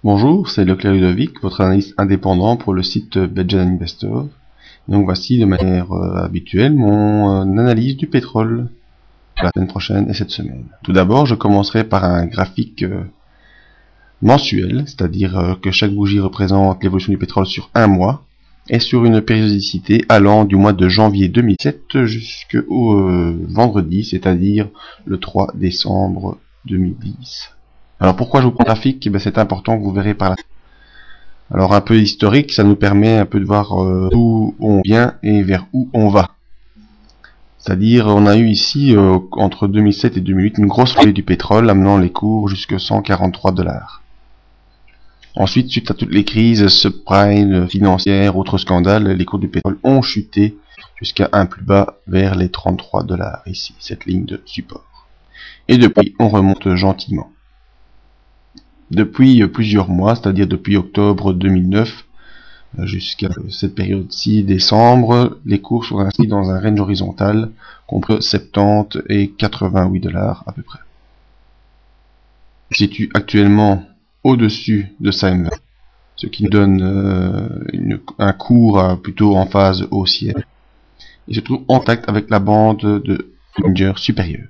Bonjour, c'est Leclerc Ludovic, votre analyste indépendant pour le site Belgian Investor. Donc voici de manière habituelle mon analyse du pétrole la semaine prochaine et cette semaine. Tout d'abord, je commencerai par un graphique mensuel, c'est-à-dire que chaque bougie représente l'évolution du pétrole sur un mois et sur une périodicité allant du mois de janvier 2007 jusqu'au vendredi, c'est-à-dire le 3 décembre 2010. Alors pourquoi je vous prends le graphique? C'est important, vous verrez par là. Alors un peu historique, ça nous permet un peu de voir d'où on vient et vers où on va. C'est-à-dire on a eu ici entre 2007 et 2008 une grosse flambée du pétrole amenant les cours jusqu'à 143 $. Ensuite, suite à toutes les crises subprime, financières, autres scandales, les cours du pétrole ont chuté jusqu'à un plus bas vers les 33 $, ici, cette ligne de support. Et depuis, on remonte gentiment. Depuis plusieurs mois, c'est-à-dire depuis octobre 2009 jusqu'à cette période-ci, décembre, les cours sont inscrits dans un range horizontal compris 70 et 88 $ à peu près. On se situe actuellement au-dessus de SAM20, ce qui nous donne un cours plutôt en phase haussière et se trouve en contact avec la bande de Bollinger supérieure.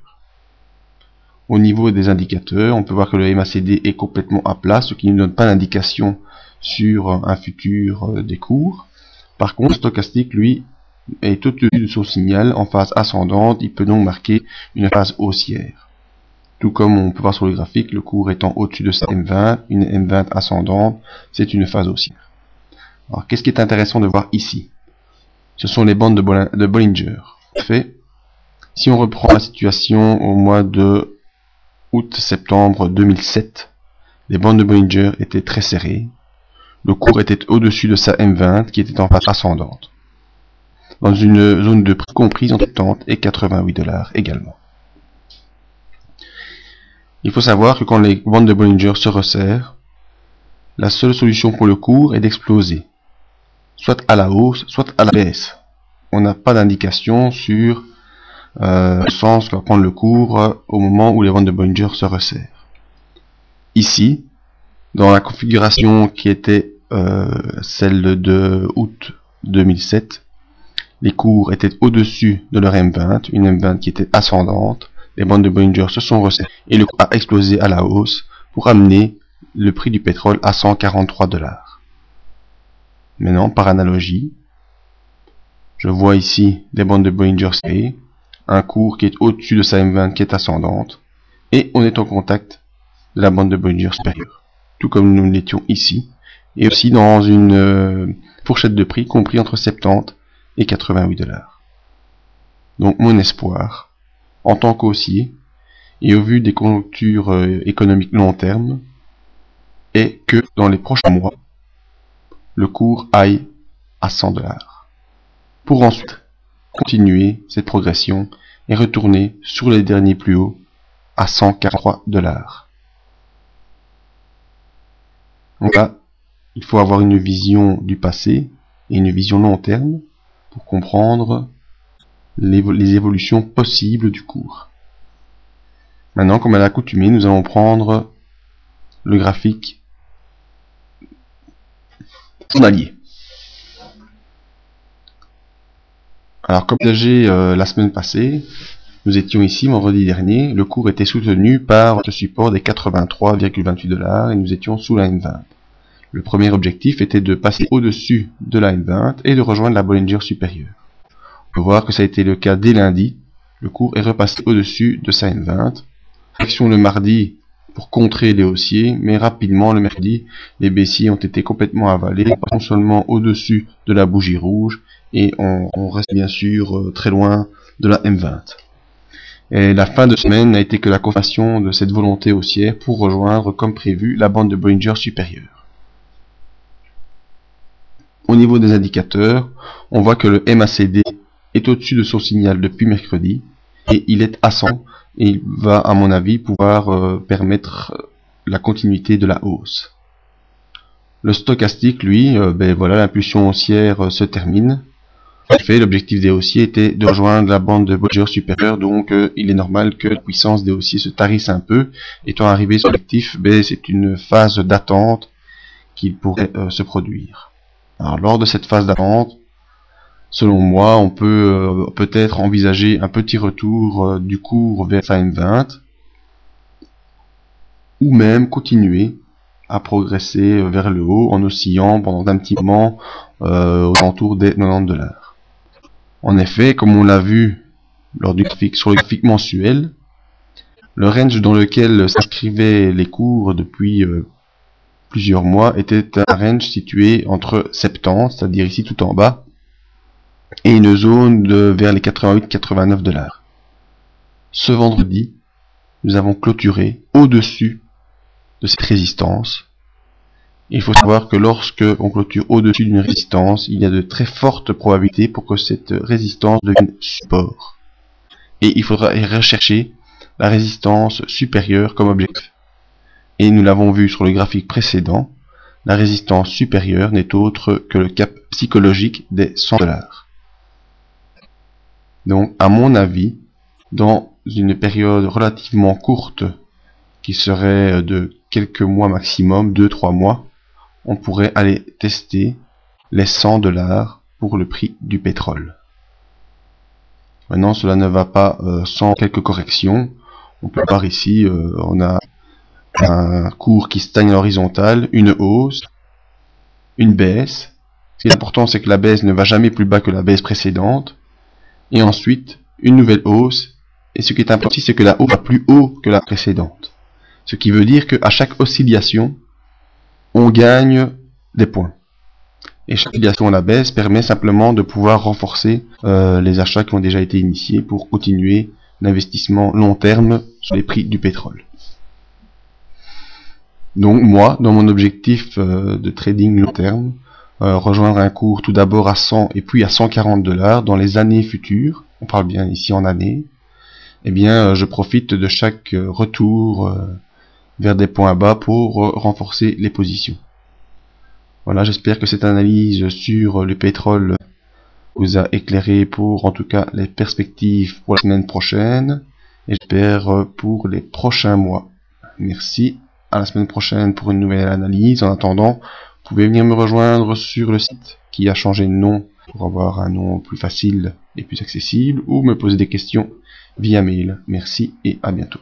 Au niveau des indicateurs, on peut voir que le MACD est complètement à plat, ce qui ne donne pas d'indication sur un futur des cours. Par contre, le stochastique, lui, est au-dessus de son signal en phase ascendante, il peut donc marquer une phase haussière. Tout comme on peut voir sur le graphique, le cours étant au-dessus de sa M20, une M20 ascendante, c'est une phase haussière. Alors, qu'est-ce qui est intéressant de voir ici? Ce sont les bandes de Bollinger. Fait, si on reprend la situation au mois de août-septembre 2007, les bandes de Bollinger étaient très serrées. Le cours était au-dessus de sa M20 qui était en phase ascendante, dans une zone de prix comprise entre 70 et 88 $ également. Il faut savoir que quand les bandes de Bollinger se resserrent, la seule solution pour le cours est d'exploser, soit à la hausse, soit à la baisse. On n'a pas d'indication sur le sens que va prendre le cours au moment où les bandes de Bollinger se resserrent. Ici, dans la configuration qui était celle de août 2007, les cours étaient au-dessus de leur M20, une M20 qui était ascendante, les bandes de Bollinger se sont resserrées et le cours a explosé à la hausse pour amener le prix du pétrole à 143 $. Maintenant, par analogie, je vois ici les bandes de Bollinger serrées, un cours qui est au-dessus de sa M20 qui est ascendante, et on est en contact de la bande de Bollinger supérieure, tout comme nous l'étions ici, et aussi dans une fourchette de prix compris entre 70 et 88 $. Donc mon espoir, en tant qu'haussier, et au vu des conjonctures économiques long terme, est que dans les prochains mois, le cours aille à 100 $, pour ensuite continuer cette progression et retourner sur les derniers plus hauts à 143 $. Donc là, il faut avoir une vision du passé et une vision long terme pour comprendre les évolutions possibles du cours. Maintenant, comme à l'accoutumée, nous allons prendre le graphique journalier. Alors, comme j'ai la semaine passée, nous étions ici vendredi dernier, le cours était soutenu par le support des 83,28 $ et nous étions sous la M20. Le premier objectif était de passer au-dessus de la M20 et de rejoindre la Bollinger supérieure. On peut voir que ça a été le cas dès lundi, le cours est repassé au-dessus de sa M20. Action le mardi pour contrer les haussiers, mais rapidement le mercredi, les baissiers ont été complètement avalés, non seulement au-dessus de la bougie rouge, et on reste bien sûr très loin de la M20. Et la fin de semaine n'a été que la confirmation de cette volonté haussière pour rejoindre, comme prévu, la bande de Bollinger supérieure. Au niveau des indicateurs, on voit que le MACD est au-dessus de son signal depuis mercredi, et il est ascendant, et il va, à mon avis, pouvoir permettre la continuité de la hausse. Le stochastique, lui, voilà, l'impulsion haussière se termine. En effet, l'objectif des haussiers était de rejoindre la bande de Bollinger supérieure, donc il est normal que la puissance des haussiers se tarisse un peu. Étant arrivé sur l'objectif, c'est une phase d'attente qu'il pourrait se produire. Alors lors de cette phase d'attente, selon moi, on peut peut-être envisager un petit retour du cours vers M20, ou même continuer à progresser vers le haut en oscillant pendant un petit moment aux alentours des 90 $. En effet, comme on l'a vu lors du graphique, sur le graphique mensuel, le range dans lequel s'inscrivaient les cours depuis plusieurs mois était un range situé entre 70, c'est-à-dire ici tout en bas, et une zone vers les 88-89 $. Ce vendredi, nous avons clôturé au-dessus de cette résistance. Il faut savoir que lorsque on clôture au-dessus d'une résistance, il y a de très fortes probabilités pour que cette résistance devienne support. Et il faudra rechercher la résistance supérieure comme objectif. Et nous l'avons vu sur le graphique précédent, la résistance supérieure n'est autre que le cap psychologique des 100 $. Donc, à mon avis, dans une période relativement courte, qui serait de quelques mois maximum, 2-3 mois, on pourrait aller tester les 100 $ pour le prix du pétrole. Maintenant, cela ne va pas sans quelques corrections. On peut voir ici, on a un cours qui stagne à l'horizontale, une hausse, une baisse. Ce qui est important, c'est que la baisse ne va jamais plus bas que la baisse précédente. Et ensuite, une nouvelle hausse. Et ce qui est important, c'est que la hausse va plus haut que la précédente. Ce qui veut dire qu'à chaque oscillation, on gagne des points. Et chaque oscillation à la baisse permet simplement de pouvoir renforcer les achats qui ont déjà été initiés pour continuer l'investissement long terme sur les prix du pétrole. Donc moi, dans mon objectif de trading long terme, rejoindre un cours tout d'abord à 100 et puis à 140 $ dans les années futures, on parle bien ici en années, eh bien je profite de chaque retour vers des points bas pour renforcer les positions. Voilà, j'espère que cette analyse sur le pétrole vous a éclairé pour en tout cas les perspectives pour la semaine prochaine, et j'espère pour les prochains mois. Merci, à la semaine prochaine pour une nouvelle analyse. En attendant, vous pouvez venir me rejoindre sur le site qui a changé de nom pour avoir un nom plus facile et plus accessible, ou me poser des questions via mail. Merci et à bientôt.